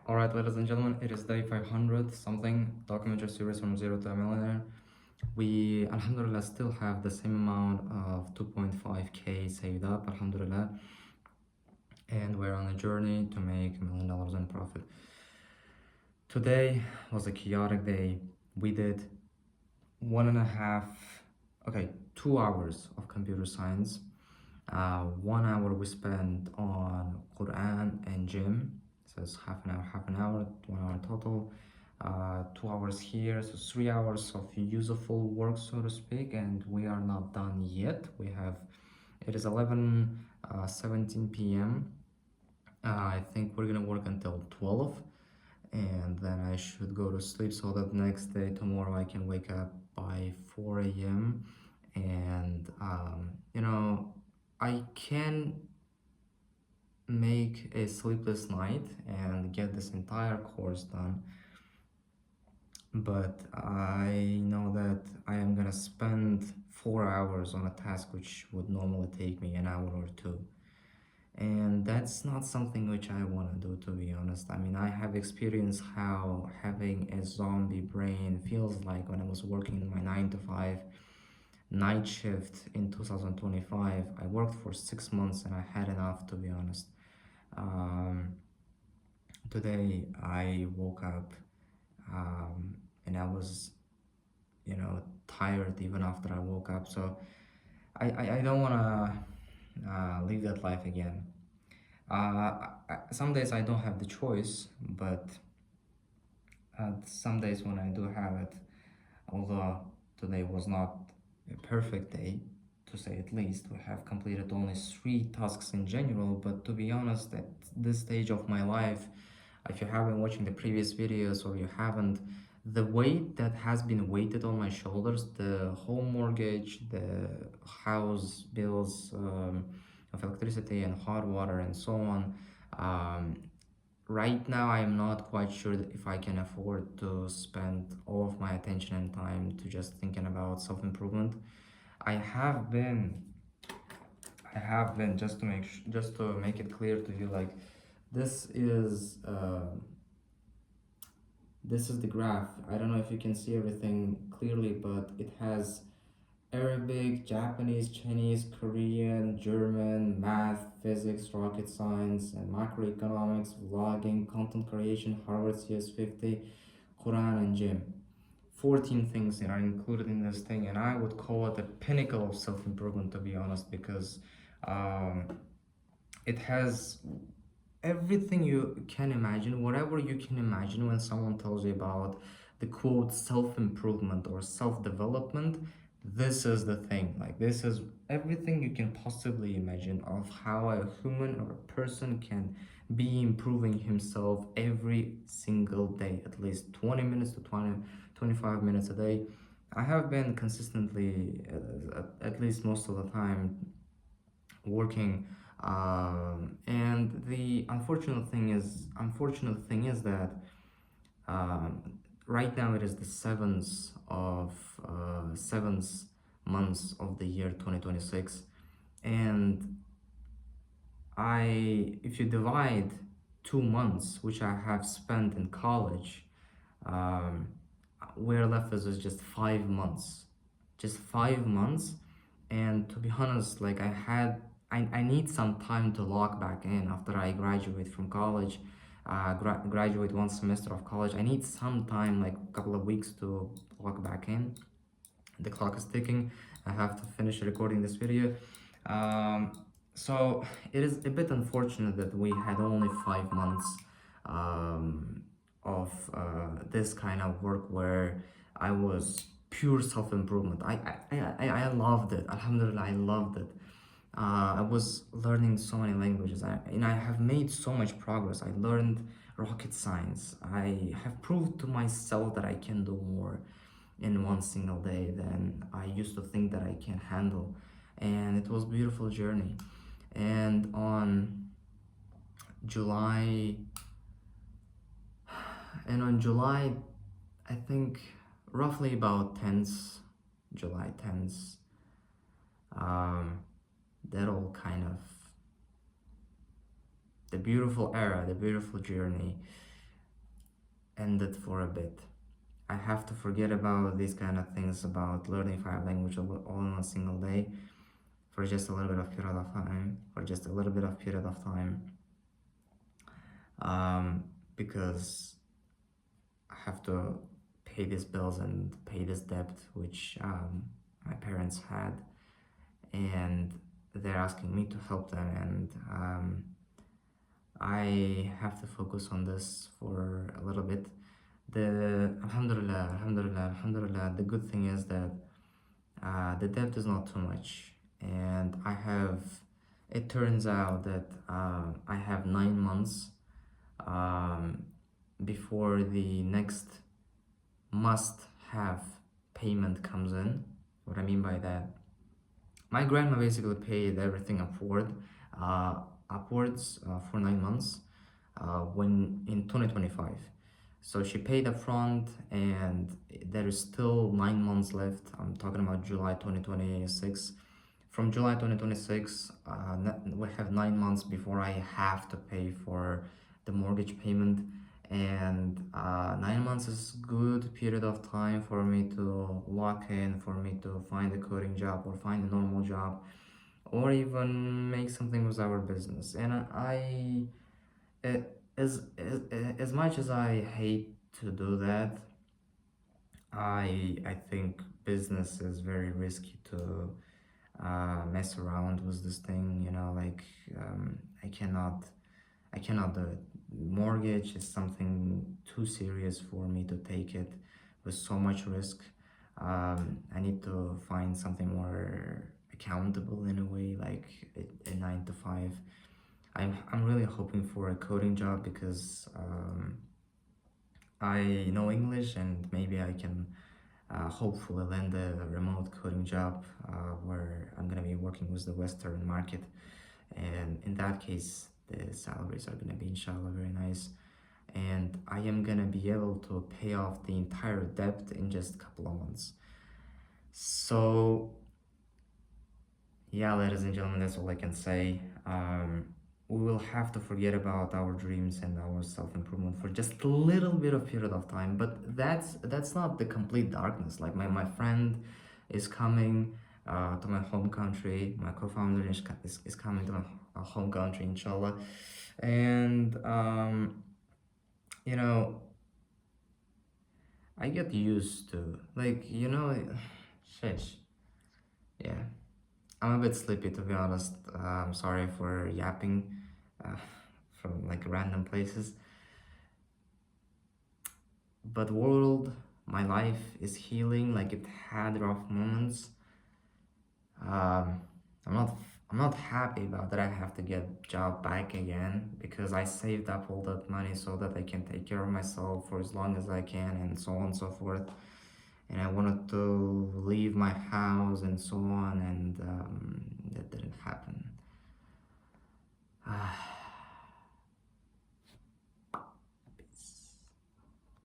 Alright, ladies and gentlemen, it is day 500 something, documentary series from zero to a millionaire. We, alhamdulillah, still have the same amount of 2.5k saved up, alhamdulillah, and we're on a journey to make $1 million in profit. Today was a chaotic day. We did 2 hours of computer science. 1 hour we spent on Quran and gym, so it's half an hour, 1 hour total. 2 hours here, so 3 hours of useful work, so to speak, and we are not done yet. It is 17 p.m. I think we're gonna work until 12, and then I should go to sleep so that next day, tomorrow, I can wake up by 4 a.m. and I can make a sleepless night and get this entire course done, but I know that I am gonna spend 4 hours on a task which would normally take me an hour or two, and that's not something which I want to do, to be honest. I mean, I have experienced how having a zombie brain feels like when I was working in my 9 to 5 night shift in 2025. I worked for 6 months and I had enough, to be honest. um, Today I woke up, and I was tired even after I woke up, so I don't want to live that life again. Some days I don't have the choice, but some days when I do have it, although today was not a perfect day, to say at least, we have completed only 3 tasks in general, but to be honest, at this stage of my life, if you have been watching the previous videos or you haven't, the weight that has been weighted on my shoulders, the home mortgage, the house bills, of electricity and hot water and so on, right now I'm not quite sure if I can afford to spend all of my attention and time to just thinking about self-improvement. I have been just to make it clear to you, like, this is the graph. I don't know if you can see everything clearly, but it has Arabic, Japanese, Chinese, Korean, German, math, physics, rocket science, and macroeconomics, vlogging, content creation, Harvard CS50, Quran, and gym. 14 things that are included in this thing, and I would call it the pinnacle of self-improvement, to be honest, because um, it has everything you can imagine, whatever you can imagine when someone tells you about the quote self-improvement or self-development. This is the thing. Like, this is everything you can possibly imagine of how a human or a person can be improving himself every single day, at least 20 minutes to 25 minutes a day. I have been consistently, at least most of the time, working, and the unfortunate thing is that, um, right now it is the seventh months of the year 2026, and if you divide 2 months which I have spent in college, um, we're left with is just 5 months, just 5 months. And to be honest, like, I need some time to log back in after I graduate from college. Graduate one semester of college, I need some time, like a couple of weeks, to log back in. The clock is ticking. I have to finish recording this video. um, so it is a bit unfortunate that we had only 5 months of this kind of work where I was pure self-improvement. I loved it. Alhamdulillah, I loved it. I was learning so many languages, and I have made so much progress. I learned rocket science. I have proved to myself that I can do more in one single day than I used to think that I can handle, and it was a beautiful journey. And on July, July, I think roughly about 10th, July 10th, um, that all kind of the beautiful era, the beautiful journey ended for a bit. I have to forget about these kind of things about learning five languages all in a single day for just a little bit of period of time, for just a little bit of period of time, um, because I have to pay these bills and pay this debt which my parents had, and they're asking me to help them, and I have to focus on this for a little bit. The Alhamdulillah, Alhamdulillah, Alhamdulillah. The good thing is that the debt is not too much, and I have. It turns out that I have 9 months um, before the next must-have payment comes in. What I mean by that, my grandma basically paid everything uh, upwards for 9 months when in 2025. So she paid upfront, and there is still 9 months left. I'm talking about July 2026. From July 2026, we have 9 months before I have to pay for the mortgage payment, and 9 months is good period of time for me to lock in, for me to find a coding job or find a normal job, or even make something with our business. And uh, as much as I hate to do that, I think business is very risky to mess around with this thing. Like I cannot do it. Mortgage is something too serious for me to take it with so much risk. I need to find something more accountable in a way, like a 9 to 5. I'm really hoping for a coding job because I know English, and maybe I can hopefully land a remote coding job where I'm gonna be working with the Western market, and in that case the salaries are gonna be inshallah very nice, and I am gonna be able to pay off the entire debt in just a couple of months. So yeah, ladies and gentlemen, that's all I can say. We will have to forget about our dreams and our self-improvement for just a little bit of period of time, but that's not the complete darkness. Like my friend is coming to my home country. My co-founder is coming to my home country, inshallah. And you know, I get used to, like, sheesh. Yeah, I'm a bit sleepy, to be honest. I'm sorry for yapping uh, from like random places. But world, my life is healing. Like, it had rough moments. Um, I'm not I'm not happy about that. I have to get job back again because I saved up all that money so that I can take care of myself for as long as I can, and so on and so forth. And I wanted to leave my house and so on, and